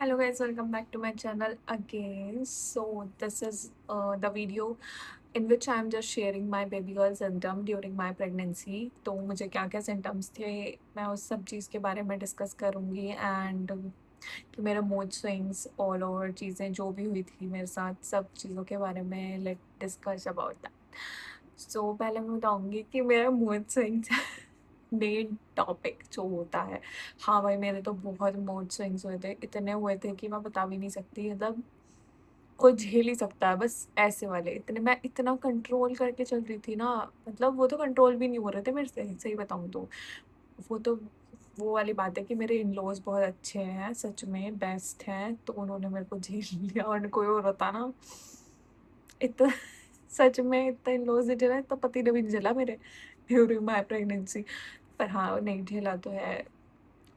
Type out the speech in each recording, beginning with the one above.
Hello guys, welcome back to my channel again. So this is the video in which I am just sharing my baby girl symptom during my pregnancy. तो मुझे क्या क्या symptoms थे मैं उस सब चीज़ के बारे में डिस्कस करूँगी एंड कि मेरा मूड स्विंग्स ऑल ओवर चीज़ें जो भी हुई थी मेरे साथ सब चीज़ों के बारे में लेट डिस्कस अबाउट दैट. सो पहले मैं बताऊँगी कि मेरा मूड स्विंग्स मेन टॉपिक जो होता है. हाँ भाई, मेरे तो बहुत मूड स्विंग्स हुए थे, इतने हुए थे कि मैं बता भी नहीं सकती. मतलब कोई झेल ही सकता है बस ऐसे वाले. इतने मैं इतना कंट्रोल करके चल रही थी ना, मतलब वो तो कंट्रोल भी नहीं हो रहे थे मेरे से, सही बताऊँ तो. वो तो वो वाली बात है कि मेरे इन-लॉज़ बहुत अच्छे हैं, सच में बेस्ट हैं, तो उन्होंने मेरे को झेल लिया और कोई और होता ना, इतना सच में इतना इन-लॉज़ ने झेला, इतना पति ने भी नहीं झेला मेरे ड्यूरिंग माय प्रेगनेंसी. पर हाँ, नहीं झेला तो है.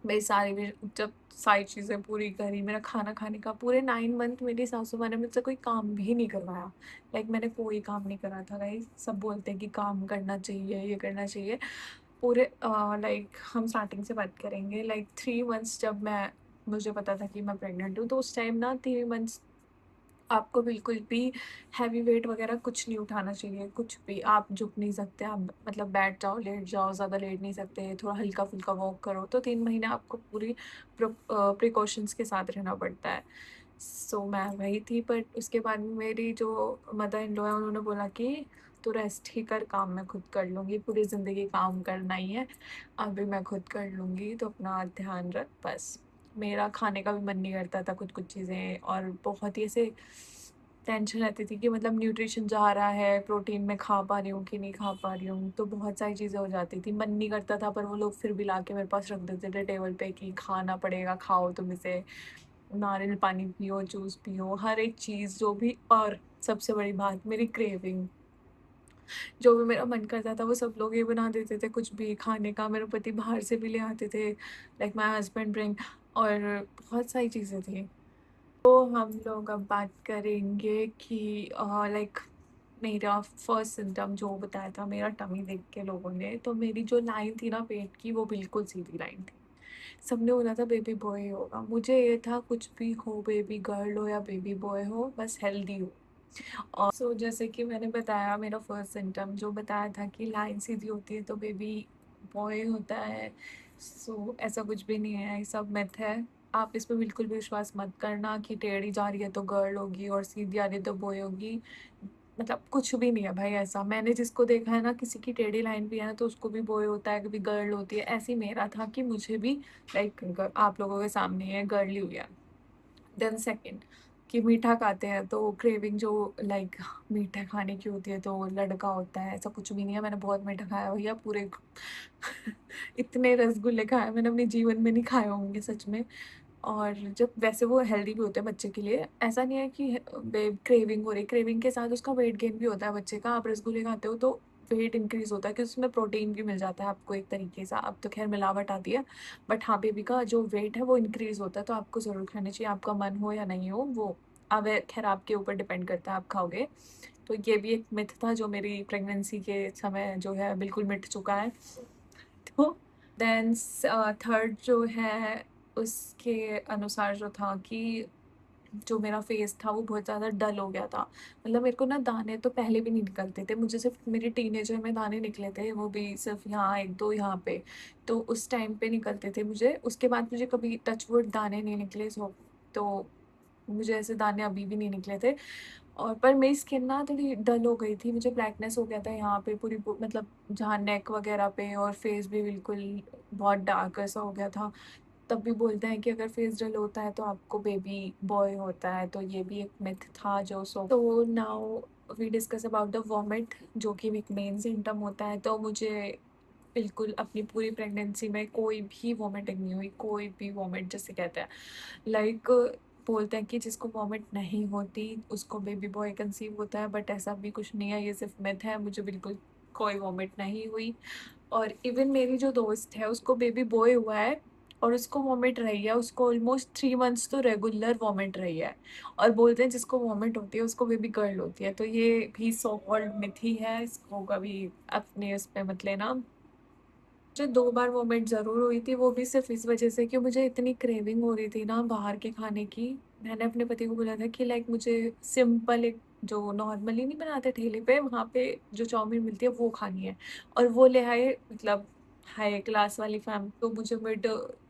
मेरी सारी भी जब सारी चीज़ें पूरी करी, मेरा खाना खाने का पूरे 9 मंथ मेरी सासू माँ ने मुझसे कोई काम भी नहीं करवाया. लाइक मैंने कोई काम नहीं करा था गाइस. सब बोलते हैं कि काम करना चाहिए, ये करना चाहिए. पूरे लाइक हम स्टार्टिंग से बात करेंगे, लाइक 3 मंथ्स जब मुझे पता था कि मैं प्रेग्नेंट हूँ, तो उस टाइम ना 3 मंथ्स आपको बिल्कुल भी हैवी वेट वगैरह कुछ नहीं उठाना चाहिए, कुछ भी. आप झुक नहीं सकते, आप मतलब बैठ जाओ, लेट जाओ, ज़्यादा लेट नहीं सकते, थोड़ा हल्का-फुल्का वॉक करो, तो 3 महीने आपको पूरी प्रिकॉशंस के साथ रहना पड़ता है. सो मैं वही थी, पर उसके बाद में मेरी जो मदर इन लॉ है, उन्होंने बोला कि तू रेस्ट ही कर, काम मैं खुद कर लूँगी, पूरी ज़िंदगी काम करना ही है, अभी मैं खुद कर लूँगी, तो अपना ध्यान रख बस. मेरा खाने का भी मन नहीं करता था कुछ-कुछ चीज़ें, और बहुत ही ऐसे टेंशन रहती थी कि मतलब न्यूट्रिशन जा रहा है, प्रोटीन मैं खा पा रही हूँ कि नहीं खा पा रही हूँ, तो बहुत सारी चीज़ें हो जाती थी. मन नहीं करता था, पर वो लोग फिर भी लाके मेरे पास रख देते थे टेबल पे कि खाना पड़ेगा, खाओ तुम इसे, नारियल पानी पियो, जूस पियो, हर एक चीज़ जो भी. और सबसे बड़ी बात, मेरी क्रेविंग, जो भी मेरा मन करता था वो सब लोग ये बना देते थे कुछ भी खाने का. मेरे पति बाहर से भी ले आते थे, लाइक माय हस्बैंड ब्रिंग, और बहुत सारी चीज़ें थी. तो हम लोग अब बात करेंगे कि लाइक मेरा फर्स्ट सिम्पटम जो बताया था मेरा टमी देख के लोगों ने, तो मेरी जो लाइन थी ना पेट की, वो बिल्कुल सीधी लाइन थी. सबने बोला था बेबी बॉय होगा, मुझे ये था कुछ भी हो, बेबी गर्ल हो या बेबी बॉय हो, बस हेल्दी हो. और सो जैसे कि मैंने बताया, मेरा फर्स्ट सिम्पटम जो बताया था कि लाइन सीधी होती है तो बेबी बॉय होता है. सो ऐसा कुछ भी नहीं है, ये सब मिथ है. आप इस पे बिल्कुल भी विश्वास मत करना कि टेढ़ी जा रही है तो गर्ल होगी और सीधी आ रही है तो बॉय होगी. मतलब कुछ भी नहीं है भाई ऐसा. मैंने जिसको देखा है ना, किसी की टेढ़ी लाइन भी है ना, तो उसको भी बॉय होता है, कभी गर्ल होती है. ऐसे ही मेरा था कि मुझे भी लाइक आप लोगों के सामने है, गर्ल ही हुई है. देन सेकंड, कि मीठा खाते हैं तो क्रेविंग जो लाइक मीठा खाने की होती है तो लड़का होता है, ऐसा कुछ भी नहीं है. मैंने बहुत मीठा खाया भैया, पूरे इतने रसगुल्ले खाए मैंने अपने जीवन में, नहीं खाए होंगे सच में. और जब वैसे वो हेल्दी भी होते हैं बच्चे के लिए, ऐसा नहीं है कि क्रेविंग हो रही, क्रेविंग के साथ उसका वेट गेन भी होता है बच्चे का. आप रसगुल्ले खाते हो तो वेट इंक्रीज होता है, क्योंकि उसमें प्रोटीन भी मिल जाता है आपको एक तरीके से. अब तो खैर मिलावट आती है, बट हाँ, बेबी का जो वेट है वो इंक्रीज होता है, तो आपको ज़रूर खाना चाहिए, आपका मन हो या नहीं हो वो. अब खैर आपके ऊपर डिपेंड करता है आप खाओगे. तो ये भी एक मिथ था जो मेरी प्रेगनेंसी के समय जो है बिल्कुल मिट चुका है. तो देन थर्ड जो है, उसके अनुसार जो था कि जो मेरा फेस था वो बहुत ज़्यादा डल हो गया था. मतलब मेरे को ना दाने तो पहले भी नहीं निकलते थे, मुझे सिर्फ मेरी टीनेजर में दाने निकले थे, वो भी सिर्फ यहाँ एक दो यहाँ पे. तो उस टाइम पे निकलते थे मुझे, उसके बाद मुझे कभी टच वुड दाने नहीं निकले. सो तो मुझे ऐसे दाने अभी भी नहीं निकले थे. और पर मेरी स्किन ना थोड़ी डल हो गई थी, मुझे ब्लैकनेस हो गया था यहाँ पे पूरी मतलब जहाँ नेक वगैरह पे, और फेस भी बिल्कुल बहुत डार्क ऐसा हो गया था. तब भी बोलते हैं कि अगर फेस डल होता है तो आपको बेबी बॉय होता है, तो ये भी एक मिथ था जो. सो तो now we discuss about the vomit, जो कि एक मेन सिम्टम होता है. तो मुझे बिल्कुल अपनी पूरी प्रेगनेंसी में कोई भी वॉमिटिंग नहीं हुई, कोई भी वॉमिट जिसे कहते हैं. लाइक बोलते हैं कि जिसको वॉमिट नहीं होती उसको बेबी बॉय कंसीव होता है, बट ऐसा भी कुछ नहीं है, ये सिर्फ मिथ है. मुझे बिल्कुल कोई वॉमिट नहीं हुई. और इवन मेरी जो दोस्त है उसको बेबी बॉय हुआ है, और उसको वॉमिट रही है, उसको ऑलमोस्ट 3 मंथ्स तो रेगुलर वॉमिट रही है. और बोलते हैं जिसको वॉमिट होती है उसको बेबी गर्ल होती है, तो ये भी सो कॉल्ड मिथ ही है, इसको कभी अपने उस पे मत लेना. मुझे 2 बार वॉमिट ज़रूर हुई थी, वो भी सिर्फ़ इस वज़ह से कि मुझे इतनी क्रेविंग हो रही थी ना बाहर के खाने की। मैंने अपने पति को बोला था कि लाइक मुझे सिंपल एक जो नॉर्मली नहीं बनाते ठेले पे, वहाँ पे जो चाउमीन मिलती है वो खानी है। और वो ले आए मतलब हाई क्लास वाली तो मुझे मिड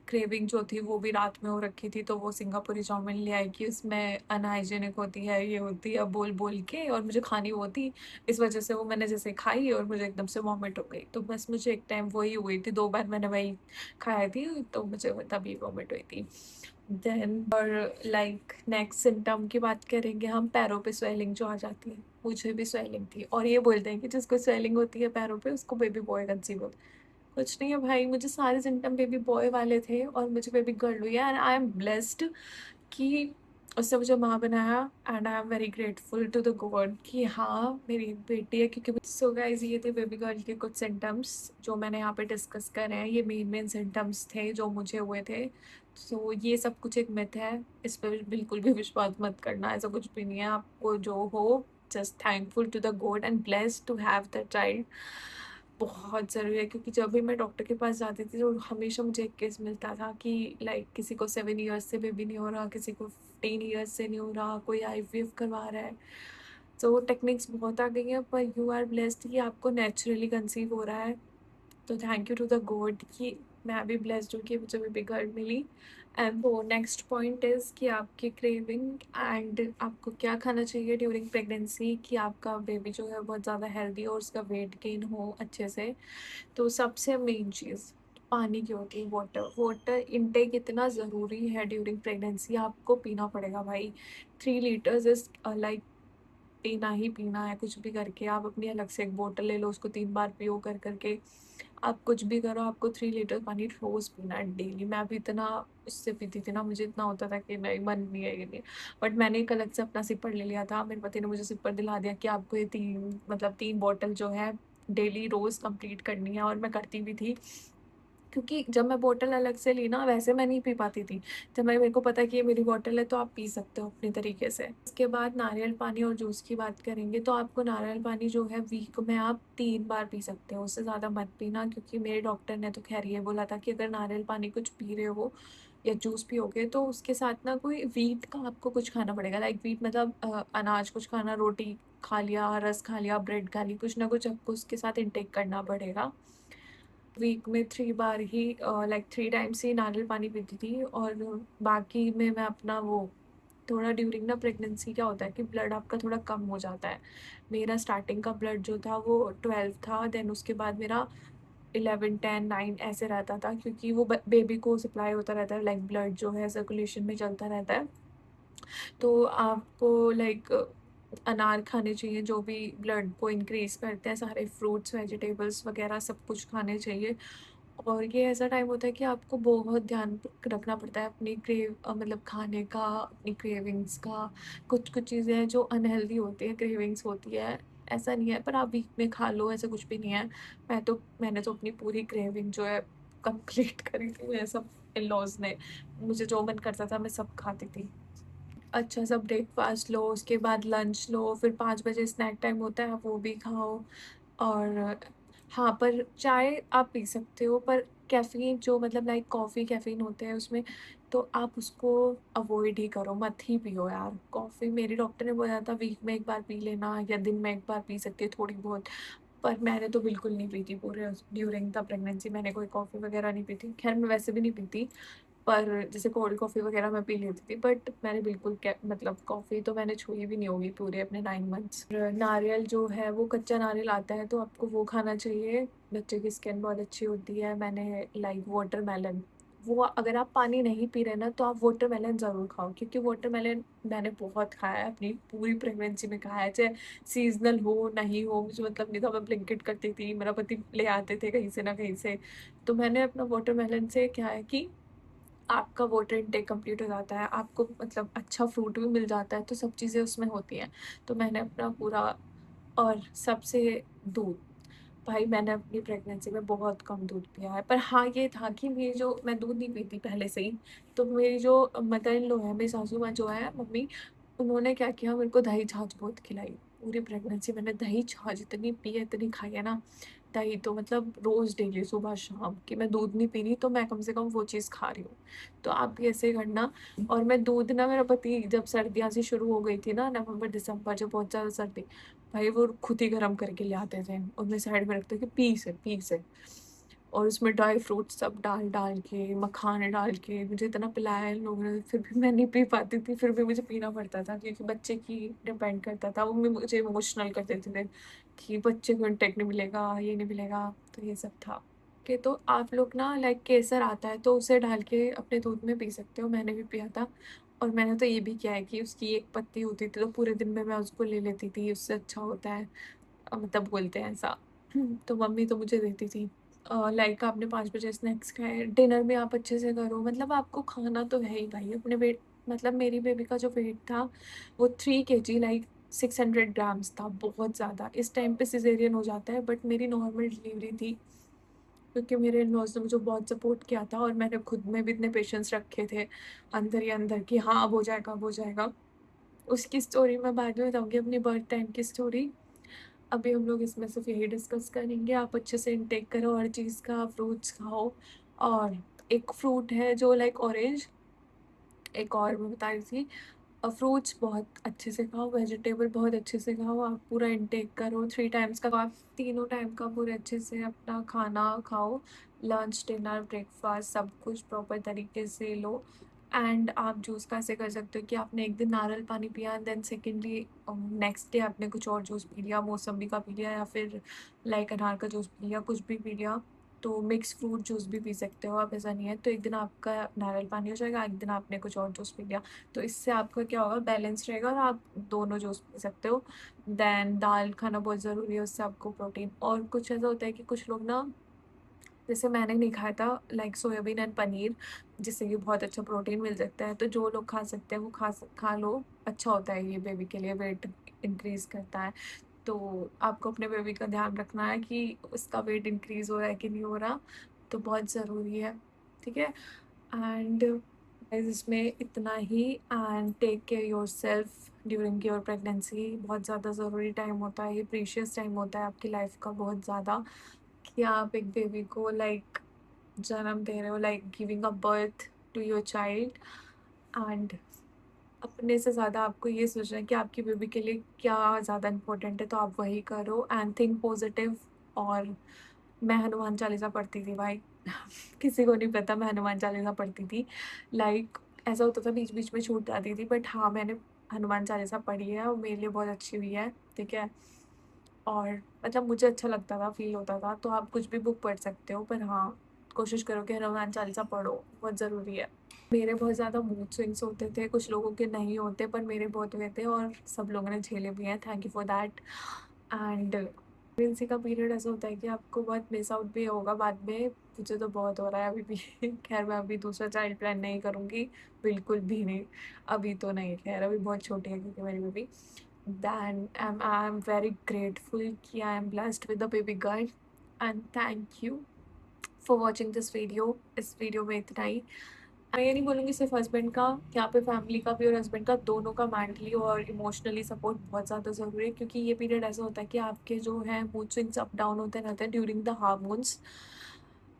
क्रेविंग जो थी वो भी रात में हो रखी थी, तो वो सिंगापुरी चाउमीन ले आई कि उसमें अनहाइजीनिक होती है, ये होती है बोल-बोल के, और मुझे खानी वो थी। इस वज़ह से वो मैंने जैसे खाई और मुझे एकदम से वॉमिट हो गई। तो बस मुझे एक टाइम वही हुई थी, 2 बार मैंने वही खाई थी, तो मुझे वो तभी वॉमिट हुई थी। देन और लाइक नेक्स्ट सिम्पटम की बात करेंगे हम, पैरों पे स्वेलिंग जो आ जाती है, मुझे भी स्वेलिंग थी और ये बोलते हैं कि जिसको स्वेलिंग होती है पैरों पे उसको बेबी बॉय कंसीव होता है। कुछ नहीं है भाई, मुझे सारे सिम्पटम बेबी बॉय वाले थे और मुझे बेबी गर्ल हुई है, एंड आई एम ब्लेस्ड कि उसने मुझे माँ बनाया, and I am very grateful to the God कि हाँ, मेरी एक बेटी है। क्योंकि सो गाइज़, ये थे बेबी गर्ल के कुछ सिम्पटम्स जो मैंने यहाँ पे डिस्कस करे हैं। ये मेन सिम्पटम्स थे जो मुझे हुए थे। सो ये सब कुछ एक मिथ है, इस पे बिल्कुल भी विश्वास मत करना, ऐसा कुछ भी नहीं है। आपको जो हो, just thankful to the God and blessed to have the child. बहुत ज़रूरी है, क्योंकि जब भी मैं डॉक्टर के पास जाती थी तो हमेशा मुझे एक केस मिलता था कि लाइक किसी को 7 इयर्स से बेबी नहीं हो रहा, किसी को 15 इयर्स से नहीं हो रहा, कोई आईवीएफ करवा रहा है। तो टेक्निक्स बहुत आ गई हैं, पर यू आर ब्लेस्ड कि आपको नेचुरली कंसीव हो रहा है। तो thank you to the God कि मैं भी ब्लेस्ड हूँ कि मुझे बेबी गर्ल मिली। एंड वो नेक्स्ट पॉइंट इज़ कि आपकी क्रेविंग एंड आपको क्या खाना चाहिए ड्यूरिंग प्रेगनेंसी कि आपका बेबी जो है बहुत ज़्यादा हेल्दी हो, उसका वेट गेन हो अच्छे से। तो सबसे मेन चीज़ पानी की होती है, वाटर। वाटर इनटेक इतना ज़रूरी है ड्यूरिंग प्रेगनेंसी, आपको पीना पड़ेगा भाई। 3 लीटर्स इज़ लाइक पीना ही पीना है, कुछ भी करके। आप अपनी अलग से एक बॉटल ले लो, उसको 3 बार पियो कर के। आप कुछ भी करो, आपको 3 लीटर पानी रोज़ पीना है डेली। मैं भी इतना उससे पीती थी ना, मुझे इतना होता था कि नहीं, मन नहीं है ये नहीं। बट मैंने एक अलग से अपना सिपर ले लिया था, मेरे पति ने मुझे सिपर दिला दिया कि आपको ये 3 बॉटल जो है डेली रोज़ कंप्लीट करनी है, और मैं करती भी थी। क्योंकि जब मैं बॉटल अलग से ली ना, वैसे मैं नहीं पी पाती थी। जब मेरे को पता है कि ये मेरी बॉटल है, तो आप पी सकते हो अपने तरीके से। उसके बाद नारियल पानी और जूस की बात करेंगे, तो आपको नारियल पानी जो है वीक में आप 3 बार पी सकते हो, उससे ज़्यादा मत पीना। क्योंकि मेरे डॉक्टर ने तो ख़ैर ये बोला था कि अगर नारियल पानी कुछ पी रहे हो या जूस पियोगे, तो उसके साथ ना कोई व्हीट का आपको कुछ खाना पड़ेगा। लाइक व्हीट मतलब अनाज कुछ खाना, रोटी खा लिया, रस खा लिया, ब्रेड खा ली, कुछ ना कुछ आपको उसके साथ इंटेक करना पड़ेगा। वीक में 3 बार ही लाइक 3 टाइम्स ही नारियल पानी पीती थी, और बाकी में मैं अपना वो थोड़ा ड्यूरिंग ना प्रेगनेंसी क्या होता है कि ब्लड आपका थोड़ा कम हो जाता है। मेरा स्टार्टिंग का ब्लड जो था वो 12 था, देन उसके बाद मेरा 11, 10, 9 ऐसे रहता था, क्योंकि वो बेबी को सप्लाई होता रहता है, लाइक ब्लड जो है सर्कुलेशन में चलता रहता है। तो आपको लाइक अनार खाने चाहिए जो भी ब्लड को इंक्रीज़ करते हैं, सारे फ्रूट्स, वेजिटेबल्स वगैरह सब कुछ खाने चाहिए। और ये ऐसा टाइम होता है कि आपको बहुत ध्यान रखना पड़ता है अपनी मतलब खाने का, अपनी क्रेविंग्स का। कुछ-कुछ चीज़ें हैं जो अनहेल्दी होती हैं, क्रेविंग्स होती है, ऐसा नहीं है, पर आप वीक में खा लो, ऐसा कुछ भी नहीं है। मैंने तो अपनी पूरी क्रेविंग जो है कंप्लीट करी थी, मेरे सब इन-लॉज़ ने, मुझे जो मन करता था मैं सब खाती थी। अच्छा सा ब्रेकफ़ास्ट लो, उसके बाद लंच लो, फिर 5 बजे स्नैक टाइम होता है, वो भी खाओ। और हाँ, पर चाय आप पी सकते हो, पर कैफ़ीन जो मतलब लाइक कॉफ़ी कैफ़ीन होते हैं उसमें, तो आप उसको अवॉइड ही करो, मत ही पियो यार। कॉफ़ी मेरे डॉक्टर ने बोला था वीक में 1 बार पी लेना, या दिन में 1 बार पी सकती है थोड़ी बहुत। पर मैंने तो बिल्कुल नहीं पी थी, पूरे ड्यूरिंग द प्रेगनेंसी मैंने कोई कॉफ़ी वग़ैरह नहीं पी थी। ख़ैर मैं वैसे भी नहीं पीती, पर जैसे कोल्ड कॉफ़ी वग़ैरह मैं पी लेती थी, बट मैंने बिल्कुल मतलब कॉफ़ी तो मैंने छुई भी नहीं होगी पूरे अपने 9 मंथ्स। नारियल जो है वो कच्चा नारियल आता है, तो आपको वो खाना चाहिए, बच्चे की स्किन बहुत अच्छी होती है। मैंने लाइक वाटरमेलन, वो अगर आप पानी नहीं पी रहे ना, तो आप वाटरमेलन ज़रूर खाओ, क्योंकि वाटरमेलन मैंने बहुत खाया है, अपनी पूरी प्रेगनेंसी में खाया है, चाहे सीज़नल हो, नहीं हो, मुझे मतलब नहीं था, मैं ब्लिंकिट करती थी, मेरा पति ले आते थे कहीं से ना कहीं से। तो मैंने अपना वाटरमेलन से क्या है कि आपका वाटर इनटेक कंप्लीट हो जाता है, आपको मतलब अच्छा फ्रूट भी मिल जाता है, तो सब चीज़ें उसमें होती हैं। तो मैंने अपना पूरा, और सबसे दूध, भाई मैंने अपनी प्रेगनेंसी में बहुत कम दूध पिया है। पर हाँ, ये था कि मेरी जो मैं दूध नहीं पीती पहले से ही, तो मेरी जो मदर इन लॉ है, मेरी सासू माँ जो है मम्मी, उन्होंने क्या किया, मेरे को दही छाछ बहुत खिलाई। पूरी प्रेगनेंसी मैंने दही छाछ इतनी पी है, इतनी खाई है ना, दही तो मतलब रोज़ डेली सुबह शाम कि मैं दूध नहीं पी रही तो मैं कम से कम वो चीज़ खा रही हूँ। तो आप भी ऐसे ही करना। और मैं दूध ना, मेरा पति जब सर्दियाँ सी शुरू हो गई थी ना, नवंबर-दिसंबर जब बहुत ज़्यादा सर्दी, भाई वो खुद ही गरम करके ले आते थे और मैं साइड में रखते कि पी से। और उसमें ड्राई फ्रूट्स सब डाल-डाल के, मखाने डाल के मुझे इतना पिलाया इन लोगों ने, फिर भी मैं नहीं पी पाती थी, फिर भी मुझे पीना पड़ता था क्योंकि बच्चे की डिपेंड करता था। वो भी मुझे इमोशनल कर देते थे कि बच्चे को इंटेक नहीं मिलेगा, ये नहीं मिलेगा, तो ये सब था। कि तो आप लोग ना लाइक केसर आता है तो उसे डाल के अपने दूध में पी सकते हो, मैंने भी पिया था। और मैंने तो ये भी किया है कि उसकी एक पत्ती होती थी तो पूरे दिन में मैं उसको ले लेती थी, उससे अच्छा होता है। मतलब बोलते हैं ऐसा। तो मम्मी तो मुझे देती थी। लाइक आपने 5 बजे स्नैक्स खाए, डिनर में आप अच्छे से करो, मतलब आपको खाना तो है ही भाई अपने वेट। मतलब मेरी बेबी का जो वेट था वो 3 केजी लाइक 600 ग्राम्स था, बहुत ज़्यादा। इस टाइम पे सिज़ेरियन हो जाता है बट मेरी नॉर्मल डिलीवरी थी क्योंकि मेरे इन-लॉज़ ने मुझे बहुत सपोर्ट किया था और मैंने खुद में भी इतने पेशेंस रखे थे अंदर ही अंदर कि हाँ, अब हो जाएगा, अब हो जाएगा। उसकी स्टोरी मैं बाद में बताऊँगी, अपनी बर्थ टाइम की स्टोरी। अभी हम लोग इसमें सिर्फ़ यही डिस्कस करेंगे, आप अच्छे से इंटेक करो हर चीज़ का, फ्रूट्स खाओ। और एक फ्रूट है जो लाइक ऑरेंज, एक और मैं बता रही थी, फ्रूट्स बहुत अच्छे से खाओ, वेजिटेबल बहुत अच्छे से खाओ, आप पूरा इंटेक करो, 3 टाइम्स का आप तीनों टाइम का पूरे अच्छे से अपना खाना खाओ, लंच, डिनर, ब्रेकफ़ास्ट सब कुछ प्रॉपर तरीके से लो। एंड आप जूस का ऐसे कर सकते हो कि आपने एक दिन नारियल पानी पिया and then secondly next day आपने कुछ और जूस पी लिया, मौसम्बी का पी लिया या फिर लाइक अनार का जूस पी लिया, कुछ भी पी लिया। तो मिक्स फ्रूट जूस भी पी सकते हो आप, ऐसा नहीं है। तो एक दिन आपका नारियल पानी हो जाएगा, एक दिन आपने कुछ और जूस पी लिया। तो इससे आपका क्या होगा, बैलेंस रहेगा और आप दोनों जूस पी सकते हो। देन दाल खाना बहुत ज़रूरी है, उससे आपको प्रोटीन। और कुछ ऐसा होता है कि कुछ लोग ना, जैसे मैंने नहीं खाया था लाइक सोयाबीन एंड पनीर, जिससे कि बहुत अच्छा प्रोटीन मिल सकता है। तो जो लोग खा सकते हैं वो खा लो, अच्छा होता है ये बेबी के लिए, वेट इंक्रीज़ करता है। तो आपको अपने बेबी का ध्यान रखना है कि उसका वेट इंक्रीज़ हो रहा है कि नहीं हो रहा, तो बहुत ज़रूरी है, ठीक है? एंड गाइस इसमें इतना ही। And take care yourself during your pregnancy, बहुत ज़्यादा ज़रूरी टाइम होता है ये, प्रीशियस टाइम होता है आपकी लाइफ का बहुत ज़्यादा, कि आप एक बेबी को लाइक जन्म दे रहे हो, like giving a birth to your child. And अपने से ज़्यादा आपको ये सोचना है कि आपकी बेबी के लिए क्या ज़्यादा इम्पोर्टेंट है, तो आप वही करो एंड थिंक पॉजिटिव। और मैं हनुमान चालीसा पढ़ती थी भाई। किसी को नहीं पता मैं हनुमान चालीसा पढ़ती थी। लाइक ऐसा होता था बीच-बीच में छूट जाती थी बट हाँ, मैंने हनुमान चालीसा पढ़ी है और मेरे लिए बहुत अच्छी हुई है, ठीक है? और मतलब मुझे अच्छा लगता था, फ़ील होता था, तो आप कुछ भी बुक पढ़ सकते हो पर हाँ, कोशिश करो कि हनुमान चालीसा पढ़ो, बहुत ज़रूरी है। मेरे बहुत ज़्यादा मूड स्विंग्स होते थे, कुछ लोगों के नहीं होते पर मेरे बहुत हुए थे और सब लोगों ने झेले भी हैं, thank you for that. And pregnancy का पीरियड ऐसा होता है कि आपको बहुत मिस आउट भी होगा बाद में, मुझे तो बहुत हो रहा है अभी भी। खैर मैं अभी दूसरा चाइल्ड प्लान नहीं करूँगी, बिल्कुल भी नहीं, अभी तो नहीं, खैर अभी बहुत छोटी है क्योंकि मेरी baby. Then I am very grateful कि I am blessed with a baby girl. And thank you for watching this video. इस वीडियो में इतना ही। मैं ये नहीं बोलूँगी सिर्फ हस्बैंड का, यहाँ पे फैमिली का भी और हस्बैंड का दोनों का मेंटली और इमोशनली सपोर्ट बहुत ज़्यादा ज़रूरी है क्योंकि ये पीरियड ऐसा होता है कि आपके जो है मूड स्विंग्स अप डाउन होते रहते हैं ड्यूरिंग द हार्मोन्स,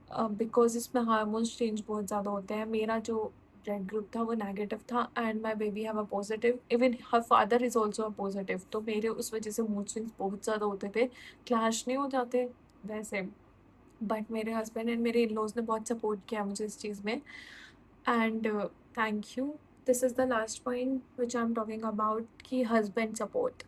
बिकॉज इसमें हार्मोन्स चेंज बहुत ज़्यादा होते हैं। मेरा जो ब्लड ग्रुप था वो नेगेटिव था and my baby have a positive, even her father is also a positive, तो मेरे उस वजह से मूड स्विंग्स बहुत ज़्यादा होते थे। क्लैश नहीं हो जाते वैसे, बट मेरे हस्बैंड एंड मेरे इन-लॉज़ ने बहुत सपोर्ट किया मुझे इस चीज़ में। And thank you. This is the last point which I am talking about, कि हस्बैंड सपोर्ट,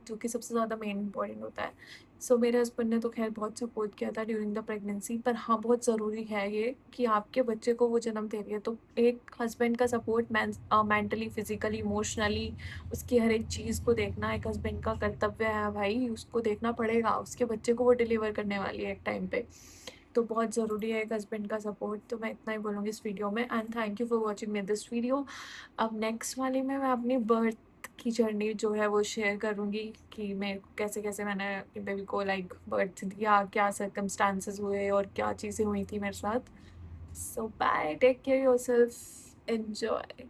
जो कि सबसे ज़्यादा मेन इम्पोर्टेंट होता है। सो मेरे हस्बैंड ने तो खैर बहुत सपोर्ट किया था ड्यूरिंग द प्रेगनेंसी, पर हाँ, बहुत ज़रूरी है ये कि आपके बच्चे को वो जन्म दे रही है तो एक हस्बैंड का सपोर्ट मेंटली, फिजिकली, इमोशनली, उसकी हर एक चीज़ को देखना एक हस्बैंड का कर्तव्य है भाई, उसको देखना पड़ेगा, उसके बच्चे को वो डिलीवर करने वाली है एक टाइम पे। तो बहुत ज़रूरी है एक हस्बैंड का सपोर्ट, तो मैं इतना ही बोलूँगी इस वीडियो में। And thank you for watching me this video. अब नेक्स्ट वाले में मैं अपनी बर्थ की जर्नी जो है वो शेयर करूँगी कि मैं कैसे-कैसे मैंने अपनी बेबी को लाइक बर्थ दिया, क्या सर्कमस्टांसेस हुए और क्या चीज़ें हुई थी मेरे साथ। So bye, take care yourself, enjoy.